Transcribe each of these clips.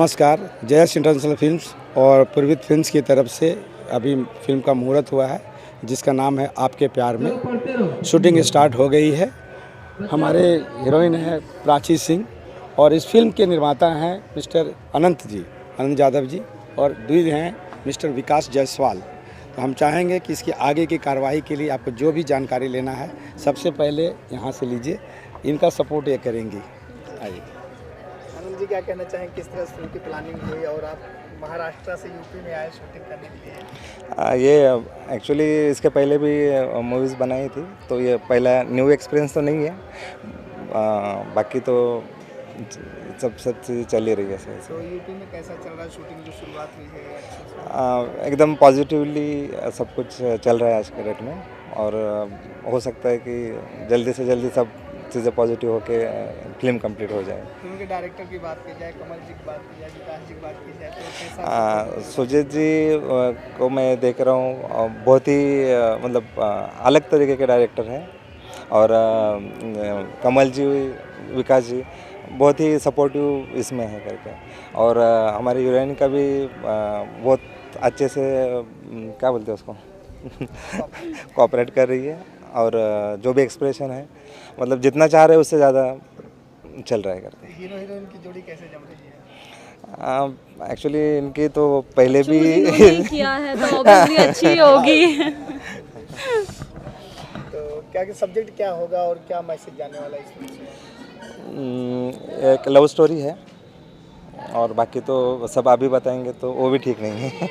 नमस्कार। जयस international films और पूर्वित films की तरफ से अभी फिल्म का मुहूर्त हुआ है जिसका नाम है आपके प्यार में। शूटिंग स्टार्ट हो गई है। हमारे हीरोइन है प्राची सिंह और इस फिल्म के निर्माता हैं मिस्टर अनंत यादव जी और द्विज हैं मिस्टर विकास जायसवाल। तो हम चाहेंगे कि इसकी आगे की कार्रवाई के लिए आपको जो भी जानकारी लेना है सबसे पहले यहाँ से लीजिए, इनका सपोर्ट ये करेंगी। आइए आनंद जी, क्या कहना चाहें, किस तरह फिल्म की प्लानिंग हुई और आप महाराष्ट्र से यूपी में आए शूटिंग करने के लिए? ये एक्चुअली इसके पहले भी मूवीज़ बनाई थी, तो ये पहला न्यू एक्सपीरियंस तो नहीं है। बाकी तो सब चीज़ चल ही रही है सही से। तो यूपी में कैसा चल रहा है शूटिंग, जो शुरुआत हुई है अच्छे से? एकदम पॉजिटिवली सब कुछ चल रहा है आज के डेट में, और हो सकता है कि जल्दी से जल्दी सब चीज़ें पॉजिटिव होके फिल्म कंप्लीट हो जाए। फिल्म के डायरेक्टर की बात की जाए, कमल जी की बात की जाए, विकास जी की बात की जाए, तो कैसा? सुजीत जी को मैं देख रहा हूँ, बहुत ही मतलब अलग तरीके के डायरेक्टर हैं, और कमल जी, विकास जी बहुत ही सपोर्टिव इसमें है करके, और हमारी हीरोइन का भी बहुत अच्छे से क्या बोलते हैं उसको कोऑपरेट कर रही है, और जो भी एक्सप्रेशन है मतलब जितना चाह रहे हैं उससे ज़्यादा चल रहा है करके। हीरो हीरोइन की जोड़ी कैसे जम रही है? एक्चुअली इनकी तो पहले भी किया है तो ऑब्वियसली अच्छी होगी। तो क्या सब्जेक्ट क्या होगा और क्या मैसेज जाने वाला है इसमें से? एक लव स्टोरी है, और बाकी तो सब अभी बताएंगे तो वो भी ठीक नहीं है।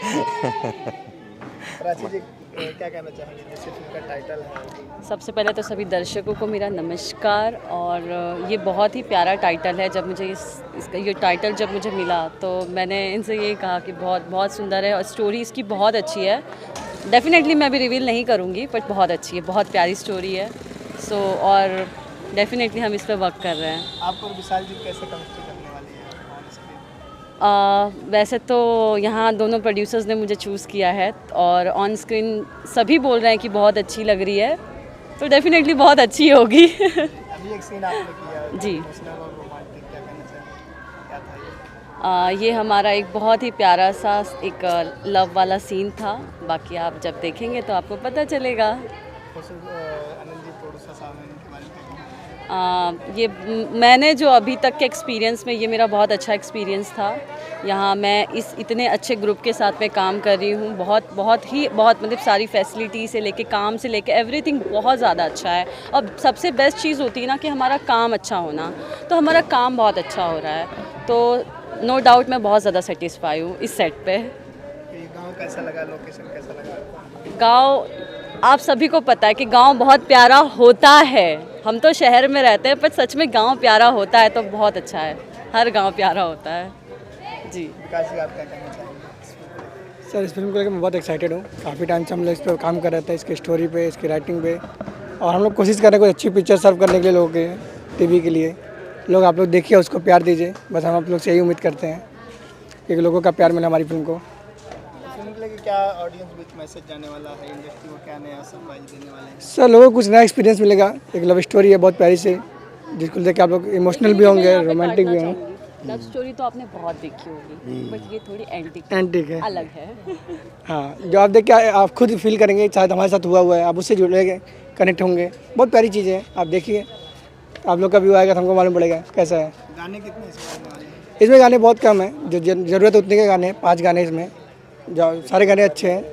प्राची जी, क्या कहना चाहेंगे, जैसे फिल्म का टाइटल है? सबसे पहले तो सभी दर्शकों को मेरा नमस्कार। और ये बहुत ही प्यारा टाइटल है। जब मुझे इसका ये टाइटल जब मुझे मिला तो मैंने इनसे ये कहा कि बहुत बहुत सुंदर है और स्टोरी इसकी बहुत अच्छी है। डेफिनेटली मैं भी रिवील नहीं करूँगी, बट बहुत अच्छी है, बहुत प्यारी स्टोरी है। और डेफिनेटली हम इस पर वर्क कर रहे हैं। आपको और विशाल जी कैसे केमिस्ट्री करने वाली है ऑन स्क्रीन? वैसे तो यहाँ दोनों प्रोड्यूसर्स ने मुझे चूज़ किया है, और ऑन स्क्रीन सभी बोल रहे हैं कि बहुत अच्छी लग रही है, तो डेफिनेटली बहुत अच्छी होगी। अभी एक सीन आपने किया जी। इमोशनल और रोमांटिक, क्या कहना चाहेंगे, क्या था ये? ये हमारा एक बहुत ही प्यारा सा एक लव वाला सीन था। बाकी आप जब देखेंगे तो आपको पता चलेगा। आनंद जी, प्रोड्यूसर साहब हैं, इनके बारे में क्या कहेंगे? ये मैंने जो अभी तक के एक्सपीरियंस में, ये मेरा बहुत अच्छा एक्सपीरियंस था। यहाँ मैं इस इतने अच्छे ग्रुप के साथ में काम कर रही हूँ। बहुत मतलब सारी फैसिलिटी से लेके, काम से लेके, एवरीथिंग बहुत ज़्यादा अच्छा है। और सबसे बेस्ट चीज़ होती है ना कि हमारा काम अच्छा होना, तो हमारा काम बहुत अच्छा हो रहा है। तो नो डाउट मैं बहुत ज़्यादा सेटिस्फाई हूँ इस सेट पे। ये गाँव कैसा लगा, लोकेशन कैसा लगा? गांव, आप सभी को पता है कि गांव बहुत प्यारा होता है। हम तो शहर में रहते हैं, पर सच में गांव प्यारा होता है तो बहुत अच्छा है। हर गांव प्यारा होता है जी। विकास जी, आप क्या कहना चाहेंगे? सर, इस फिल्म को लेकर मैं बहुत एक्साइटेड हूँ। काफ़ी टाइम से हम लोग इस पर काम कर रहे थे, इसकी स्टोरी पे, इसकी राइटिंग पे, और हम लोग कोशिश कर रहे हैं कोई अच्छी पिक्चर सर्व करने के लिए लोगों के टीवी के लिए। लोग आप लोग देखिए, उसको प्यार दीजिए, बस हम आप लोग से यही उम्मीद करते हैं कि लोगों का प्यार मिले हमारी फिल्म को। फिल्म के लिए क्या ऑडियंस बीच मैसेज जाने वाला है, इंडस्ट्री को क्या नया सरप्राइज देने वाले हैं? सर, लोगों को कुछ नया एक्सपीरियंस मिलेगा। एक लव स्टोरी है बहुत प्यारी से, जिसको देख के आप लोग इमोशनल भी होंगे, रोमांटिक भी होंगे। लव स्टोरी तो आपने बहुत देखी होगी, बट ये थोड़ी एंटिक है, अलग है। हाँ, जो आप देख के आप खुद फील करेंगे, शायद हमारे साथ हुआ है, आप उससे जुड़ेंगे, कनेक्ट होंगे। बहुत प्यारी चीज़ें हैं, आप देखिए, आप लोग का व्यू आएगा तो हमको मालूम पड़ेगा कैसा है। गाने कितने इसमें आने वाले हैं? इसमें गाने बहुत कम हैं, जो ज़रूरत है उतने के गाने, 5 गाने इसमें, जो सारे गाने अच्छे हैं।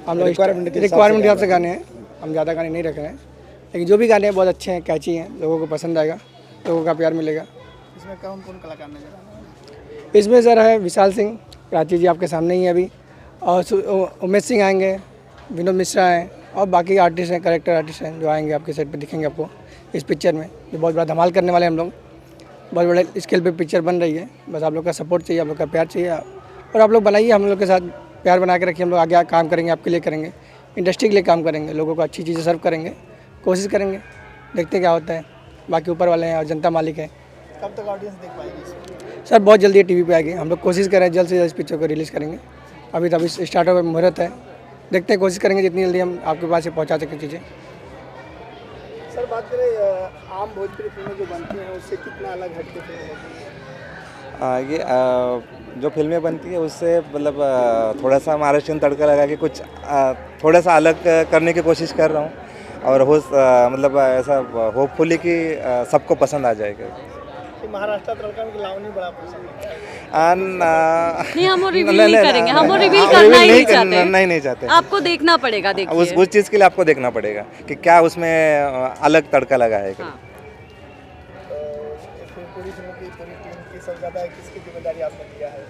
हम लोग रिक्वायरमेंट के हिसाब से गाने हैं, हम ज़्यादा गाने नहीं रख रहे हैं, लेकिन जो भी गाने हैं बहुत अच्छे हैं, कैची हैं, लोगों को पसंद आएगा, लोगों का प्यार मिलेगा। इसमें कौन कौन कलाकार नजर आ रहे हैं? इसमें सर है विशाल सिंह, प्राची जी आपके सामने ही है अभी, और उमेश सिंह आएंगे, विनोद मिश्रा हैं, और बाकी आर्टिस्ट हैं, कैरेक्टर आर्टिस्ट हैं जो आएंगे आपके सेट पे दिखेंगे आपको इस पिक्चर में। जो बहुत बड़ा धमाल करने वाले हम लोग, बहुत बड़े स्केल पे पिक्चर बन रही है। बस आप लोग का सपोर्ट चाहिए, आप लोग का प्यार चाहिए, और आप लोग बनाइए, हम लोग के साथ प्यार बना के रखिए। हम लोग आगे काम करेंगे, आपके लिए करेंगे, इंडस्ट्री के लिए काम करेंगे, लोगों को अच्छी चीज़ें सर्व करेंगे, कोशिश करेंगे, देखते क्या होता है। बाकी ऊपर वाले हैं और जनता मालिक है। कब तक ऑडियंस देख पाएगी इसमें? सर, बहुत जल्दी टीवी पे आएगी। हम लोग कोशिश कर रहे हैं जल्द से जल्द इस पिक्चर को रिलीज़ करेंगे। अभी तो स्टार्ट हो मुहूर्त है, देखते हैं, कोशिश करेंगे जितनी जल्दी हम आपके पास से पहुंचा सकें चीज़ें। सर, बात करें आम भोजपुरी फिल्में जो बनती हैं उससे कितना अलग हटके फिल्म होती है? ये जो फिल्में बनती है उससे मतलब थोड़ा सा महाराष्ट्रीयन तड़का लगा के कुछ थोड़ा सा अलग करने की कोशिश कर रहा हूँ और मतलब ऐसा होपफुली कि सबको पसंद आ जाएगा। कि महाराष्ट्र तड़का में लावनी बड़ा पसंद है। नहीं, हम वो रिवील नहीं करेंगे, हम वो रिवील करना ही नहीं चाहते। नहीं चाहते। आपको देखना पड़ेगा, देखिए उस चीज़ के लिए आपको देखना पड़ेगा कि क्या उसमें अलग तड़का लगा है। हाँ। तो पूरी फिल्म की पूरी टीम की सबसे ज़्यादा किसकी जिम्मेदारी आपने लिया है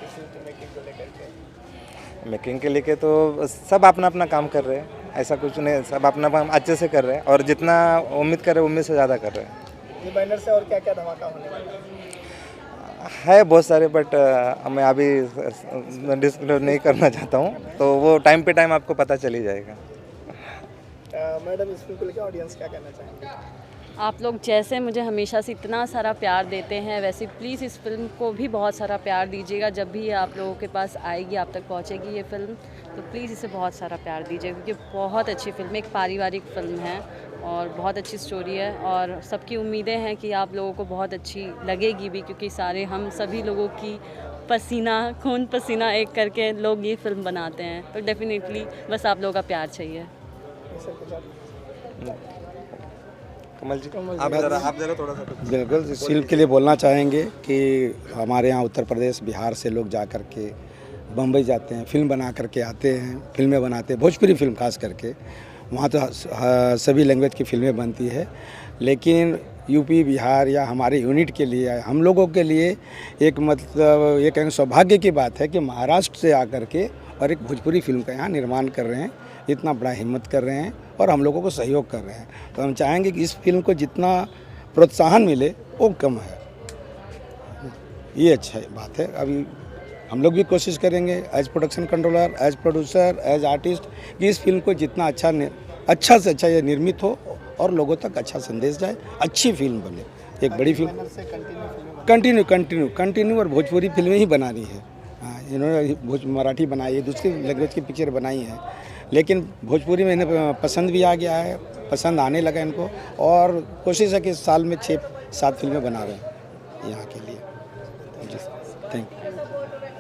इस मेकिंग को लेकर के? मेकिंग के लेके तो सब अपना अपना काम कर रहे हैं, ऐसा कुछ नहीं, सब अपना काम अच्छे से कर रहे हैं और जितना उम्मीद कर रहे हैं उम्मीद से ज़्यादा कर रहे हैं। ये बैनर से और क्या क्या धमाका होने वाला है बहुत सारे, बट मैं अभी डिस्क्लोज नहीं करना चाहता हूँ, तो वो टाइम पे टाइम आपको पता चल ही जाएगा। मैडम इस फिल्म को लेकर ऑडियंस क्या कहना चाहेंगे? आप लोग जैसे मुझे हमेशा से इतना सारा प्यार देते हैं, वैसे प्लीज़ इस फिल्म को भी बहुत सारा प्यार दीजिएगा। जब भी आप लोगों के पास आएगी, आप तक पहुंचेगी ये फिल्म, तो प्लीज़ इसे बहुत सारा प्यार दीजिएगा, क्योंकि बहुत अच्छी फिल्म है, एक पारिवारिक फिल्म है और बहुत अच्छी स्टोरी है और सबकी उम्मीदें हैं कि आप लोगों को बहुत अच्छी लगेगी भी, क्योंकि सारे हम सभी लोगों की पसीना खून पसीना एक करके लोग ये फिल्म बनाते हैं, तो डेफिनेटली बस आप लोगों का प्यार चाहिए। कमल जी आप जरा थोड़ा सा। बिल्कुल, इस फिल्म के लिए बोलना चाहेंगे कि हमारे यहाँ उत्तर प्रदेश बिहार से लोग जा कर के बम्बई जाते हैं, फिल्म बना करके आते हैं, फिल्में बनाते हैं, भोजपुरी फिल्म खास करके। वहाँ तो सभी लैंग्वेज की फिल्में बनती है, लेकिन यूपी बिहार या हमारे यूनिट के लिए, हम लोगों के लिए एक मतलब ये कहेंगे सौभाग्य की बात है कि महाराष्ट्र से आकर के और एक भोजपुरी फिल्म का यहाँ निर्माण कर रहे हैं, इतना बड़ा हिम्मत कर रहे हैं और हम लोगों को सहयोग कर रहे हैं। तो हम चाहेंगे कि इस फिल्म को जितना प्रोत्साहन मिले वो कम है, ये अच्छा बात है। अभी हम लोग भी कोशिश करेंगे as production controller, as producer, as artist कि इस फिल्म को जितना अच्छा से अच्छा ये निर्मित हो और लोगों तक अच्छा संदेश जाए, अच्छी फिल्म बने, एक बड़ी फिल्म कंटिन्यू और भोजपुरी फिल्में ही बना रही है। हाँ, इन्होंने मराठी बनाई है, दूसरी लैंग्वेज की पिक्चर बनाई है, लेकिन भोजपुरी में इन्हें पसंद भी आ गया है, पसंद आने लगा इनको और कोशिश है कि साल में 6-7 फिल्में बना रहे हैं यहाँ के लिए।